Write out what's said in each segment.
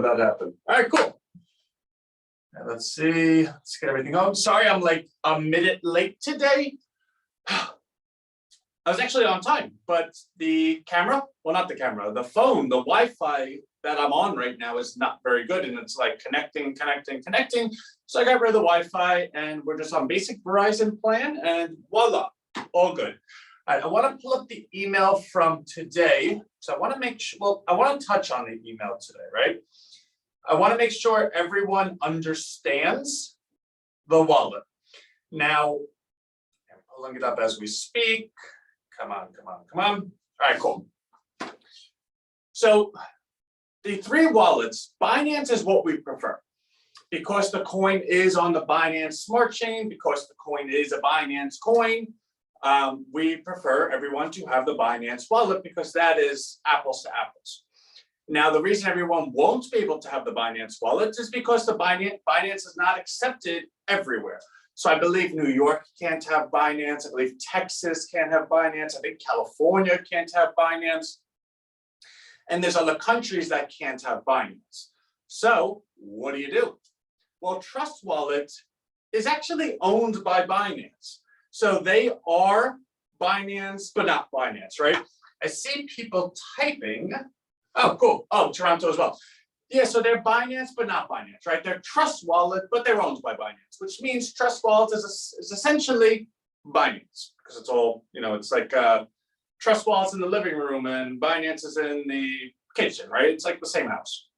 that happen. All right, cool. Now, let's see. Let's get everything on. Sorry, I'm like a minute late today. I was actually on time, but the camera, well, not the camera, the phone, the Wi-Fi that I'm on right now is not very good. And it's like connecting. So I got rid of the Wi-Fi and we're just on basic Verizon plan and voila, all good. All right, I want to pull up the email from today. So I want to make sure, well, I want to touch on the email today, right? I want to make sure everyone understands the wallet. Now, I'm pulling it up as we speak. Come on. All right, cool. So the three wallets, Binance is what we prefer because the coin is on the Binance Smart Chain, because the coin is a Binance coin. We prefer everyone to have the Binance wallet because that is apples to apples. Now, the reason everyone won't be able to have the Binance wallet is because the Binance is not accepted everywhere. So I believe New York can't have Binance. I believe Texas can't have Binance. I think California can't have Binance. And there's other countries that can't have Binance. So what do? Well, Trust Wallet is actually owned by Binance. So they are Binance, but not Binance, right? I see people typing. Oh, cool. Oh, Toronto as well. Yeah, so they're Binance, but not Binance, right? They're Trust Wallet, but they're owned by Binance, which means Trust Wallet is essentially Binance because it's all, it's like Trust Wallet's in the living room and Binance is in the kitchen, right? It's like the same house.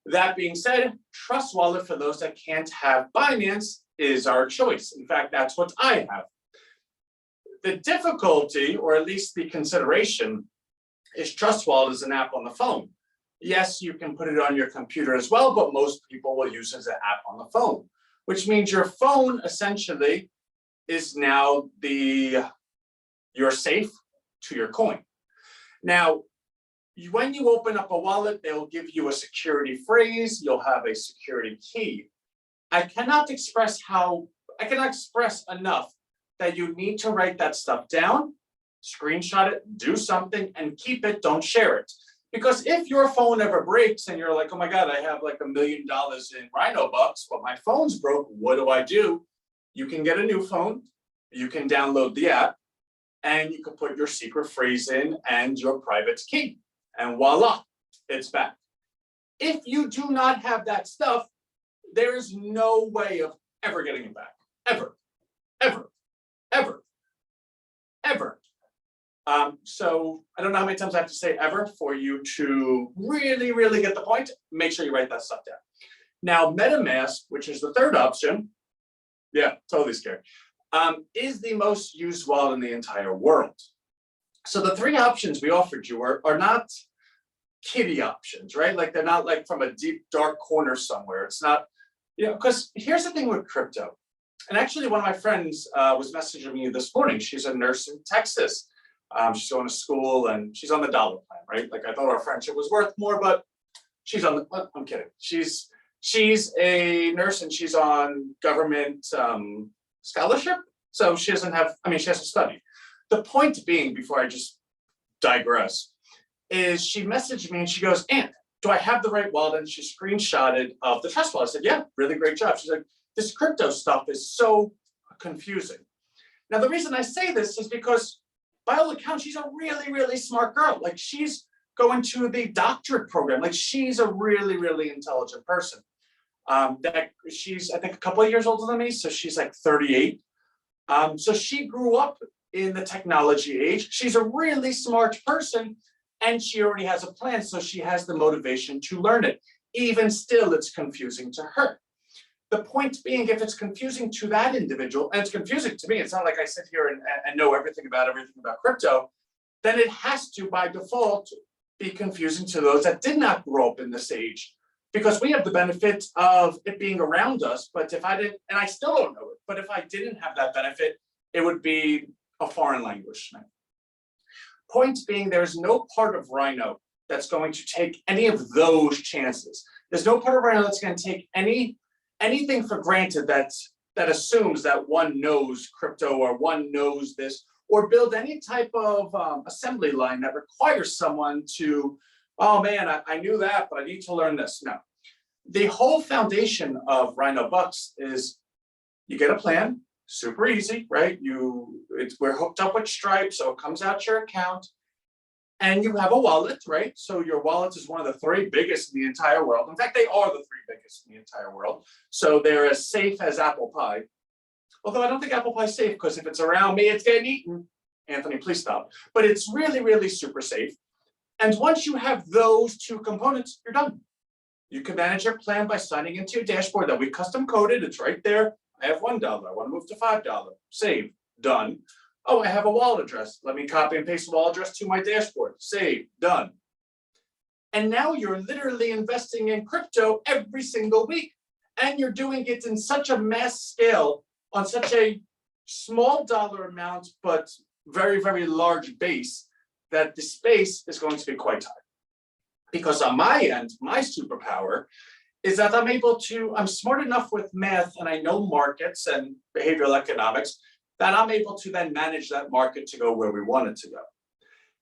That being said, Trust Wallet, for those that can't have Binance, is our choice. In fact, that's what I have. The difficulty, or at least the consideration, is Trust Wallet is an app on the phone. Yes, you can put it on your computer as well, but most people will use it as an app on the phone, which means your phone essentially is now your safe to your coin. Now, when you open up a wallet, they'll give you a security phrase, you'll have a security key. I cannot express enough that you need to write that stuff down, screenshot it, do something, and keep it, don't share it. Because if your phone ever breaks and you're like, oh my God, I have like $1 million in RHINOBUX, but my phone's broke, what do? You can get a new phone, you can download the app, and you can put your secret phrase in and your private key, and voila, it's back. If you do not have that stuff, there is no way of ever getting it back, ever. So I don't know how many times I have to say ever for you to really, really get the point. Make sure you write that stuff down. Now, MetaMask, which is the third option, yeah, totally scared, is the most used wallet in the entire world. So the three options we offered you are not kiddie options, right? Like they're not like from a deep, dark corner somewhere. It's not, because here's the thing with crypto. And actually one of my friends was messaging me this morning. She's a nurse in Texas. She's going to school and she's on the dollar plan, right? Like I thought our friendship was worth more, but she's on the, I'm kidding. She's a nurse and she's on government scholarship. So she doesn't have, she has to study. The point being, before I just digress, is she messaged me and she goes, Aunt, do I have the right wallet? And she screenshotted of the Trust Wallet. I said, yeah, really great job. She's like, this crypto stuff is so confusing. Now, the reason I say this is because by all accounts, she's a really, really smart girl. Like she's going to the doctorate program. Like she's a really, really intelligent person. That she's, I think, a couple of years older than me. So she's like 38. So she grew up in the technology age. She's a really smart person and she already has a plan. So she has the motivation to learn it. Even still, it's confusing to her. The point being, if it's confusing to that individual, and it's confusing to me, it's not like I sit here and know everything about crypto, then it has to, by default, be confusing to those that did not grow up in this age. Because we have the benefit of it being around us, but if I didn't, and I still don't know it, but if I didn't have that benefit, it would be a foreign language. Point being, there's no part of RHINO that's going to take any of those chances. There's no part of RHINO that's going to take anything for granted that assumes that one knows crypto or one knows this, or build any type of assembly line that requires someone to, oh man, I knew that, but I need to learn this. No, the whole foundation of RHINOBUX is you get a plan, super easy, right? We're hooked up with Stripe, so it comes out your account, and you have a wallet, right? So your wallet is one of the 3 biggest in the entire world. In fact, they are the 3 biggest in the entire world. So they're as safe as apple pie. Although I don't think apple pie is safe, because if it's around me, it's getting eaten. Anthony, please stop. But it's really, really super safe. And once you have those 2 components, you're done. You can manage your plan by signing into your dashboard that we custom coded. It's right there. I have $1. I want to move to $5. Save. Done. Oh, I have a wallet address. Let me copy and paste the wallet address to my dashboard. Save. Done. And now you're literally investing in crypto every single week. And you're doing it in such a mass scale on such a small dollar amount, but very, very large base, that the space is going to be quite high. Because on my end, my superpower is that I'm smart enough with math, and I know markets and behavioral economics, that I'm able to then manage that market to go where we want it to go.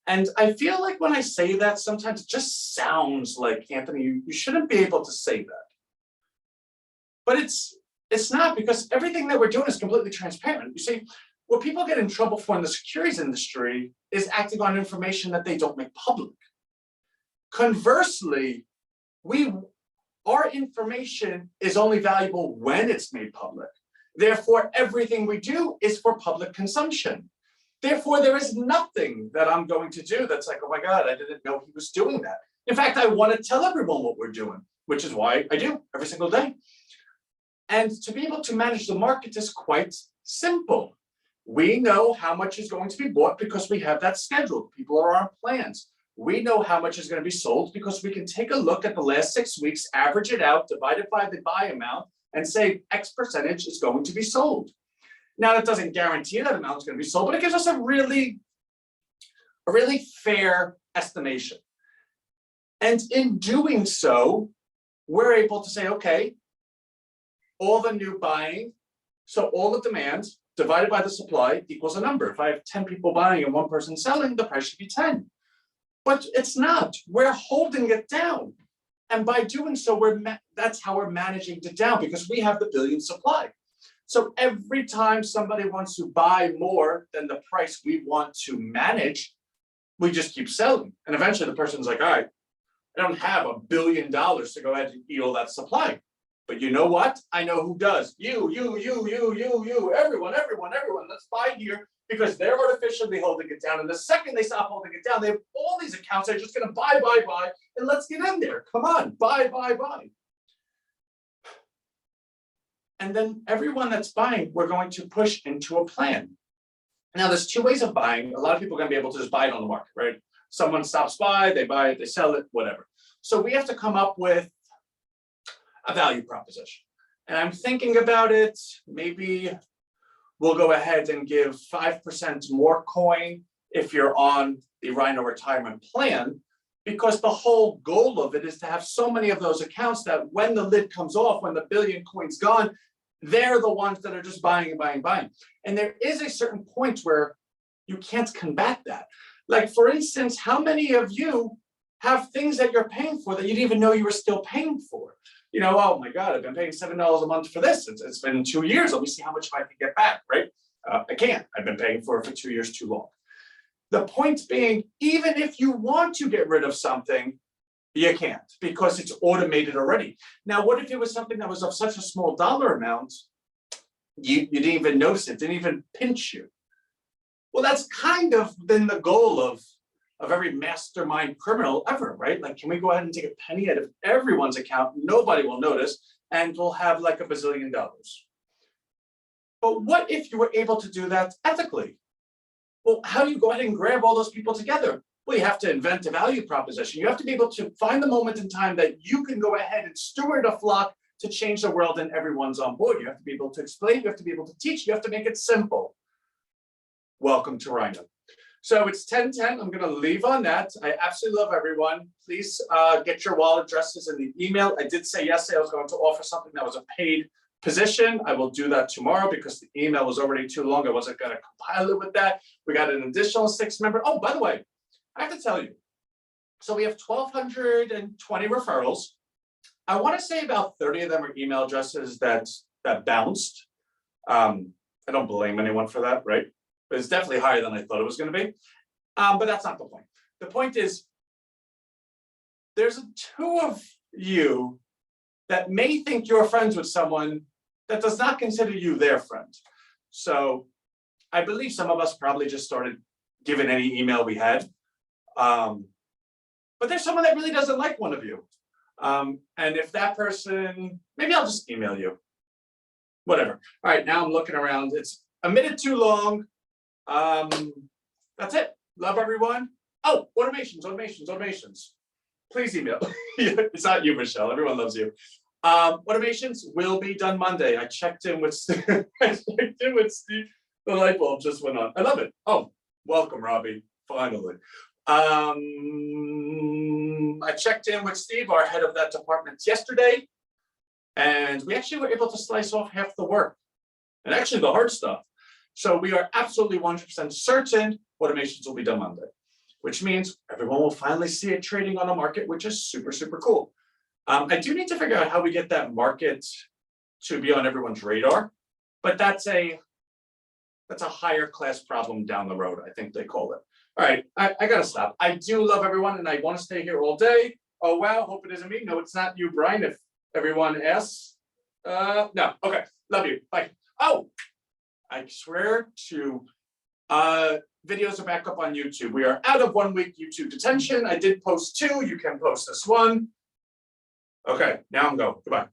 And I feel like when I say that, sometimes it just sounds like, Anthony, you shouldn't be able to say that. But it's not, because everything that we're doing is completely transparent. You see, what people get in trouble for in the securities industry is acting on information that they don't make public. Conversely, our information is only valuable when it's made public. Therefore, everything we do is for public consumption. Therefore, there is nothing that I'm going to do that's like, oh my God, I didn't know he was doing that. In fact, I want to tell everyone what we're doing, which is why I do every single day. And to be able to manage the market is quite simple. We know how much is going to be bought because we have that scheduled. People are on plans. We know how much is going to be sold because we can take a look at the last 6 weeks, average it out, divide it by the buy amount, and say X percentage is going to be sold. Now, that doesn't guarantee that amount is going to be sold, but it gives us a really fair estimation. And in doing so, we're able to say, okay, all the new buying, so all the demand divided by the supply equals a number. If I have 10 people buying and 1 person selling, the price should be 10. But it's not. We're holding it down. And by doing so, that's how we're managing it down, because we have the billion supply. So every time somebody wants to buy more than the price we want to manage, we just keep selling. And eventually the person's like, all right, I don't have $1 billion to go ahead and eat all that supply. But you know what? I know who does. You, everyone, let's buy here, because they're artificially holding it down. And the second they stop holding it down, they have all these accounts that are just going to buy, and let's get in there. Come on, buy. And then everyone that's buying, we're going to push into a plan. Now, there's 2 ways of buying. A lot of people are going to be able to just buy it on the market, right? Someone stops by, they buy it, they sell it, whatever. So we have to come up with a value proposition. And I'm thinking about it, maybe we'll go ahead and give 5% more coin if you're on the RHINO Retirement Plan, because the whole goal of it is to have so many of those accounts that when the lid comes off, when the billion coin's gone, they're the ones that are just buying. And there is a certain point where you can't combat that. Like, for instance, how many of you have things that you're paying for that you didn't even know you were still paying for? You know, oh my God, I've been paying $7 a month for this. It's been 2 years. Let me see how much I can get back, right? I can't. I've been paying for it for 2 years too long. The point being, even if you want to get rid of something, you can't, because it's automated already. Now, what if it was something that was of such a small dollar amount, you didn't even notice it, didn't even pinch you? Well, that's kind of been the goal of every mastermind criminal ever, right? Like, can we go ahead and take a penny out of everyone's account? Nobody will notice, and we'll have like $1 bazillion. But what if you were able to do that ethically? Well, how do you go ahead and grab all those people together? Well, you have to invent a value proposition. You have to be able to find the moment in time that you can go ahead and steward a flock to change the world, and everyone's on board. You have to be able to explain, you have to be able to teach, you have to make it simple. Welcome to RHINO. So it's 10:10. I'm going to leave on that. I absolutely love everyone. Please get your wallet addresses in the email. I did say yesterday I was going to offer something that was a paid position. I will do that tomorrow because the email was already too long. I wasn't going to compile it with that. We got an additional 6 member. Oh, by the way, I have to tell you. So we have 1,220 referrals. I want to say about 30 of them are email addresses that bounced. I don't blame anyone for that, right? But it's definitely higher than I thought it was going to be. But that's not the point. The point is, there's two of you that may think you're friends with someone that does not consider you their friend. So I believe some of us probably just started giving any email we had. But there's someone that really doesn't like one of you. And if that person, maybe I'll just email you. Whatever. All right, now I'm looking around. It's a minute too long. That's it. Love everyone. Oh, automations. Please email. It's not you, Michelle. Everyone loves you. Automations will be done Monday. I checked in with Steve. The light bulb just went on. I love it. Oh, welcome, Robbie. Finally. I checked in with Steve, our head of that department, yesterday, and we actually were able to slice off half the work and actually the hard stuff. So we are absolutely 100% certain automations will be done Monday, which means everyone will finally see it trading on the market, which is super, super cool. I do need to figure out how we get that market to be on everyone's radar, but that's a higher class problem down the road, I think they call it. All right, I gotta stop. I do love everyone and I want to stay here all day. Oh, wow, hope it isn't me. No, it's not you, Brian, if everyone asks. No, okay, love you, bye. Oh, I swear to, videos are back up on YouTube. We are out of 1 week YouTube detention. I did post 2, you can post this one. Okay, now I'm going, goodbye.